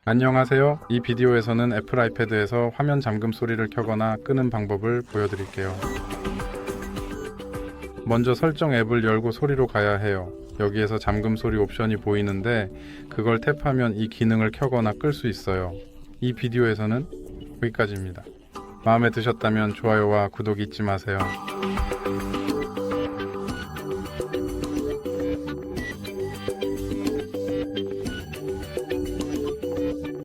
안녕하세요. 이 비디오에서는 애플 아이패드에서 화면 잠금 소리를 켜거나 끄는 방법을 보여드릴게요. 먼저 설정 앱을 열고 소리로 가야 해요. 여기에서 잠금 소리 옵션이 보이는데 그걸 탭하면 이 기능을 켜거나 끌 수 있어요. 이 비디오에서는 여기까지입니다. 마음에 드셨다면 좋아요와 구독 잊지 마세요.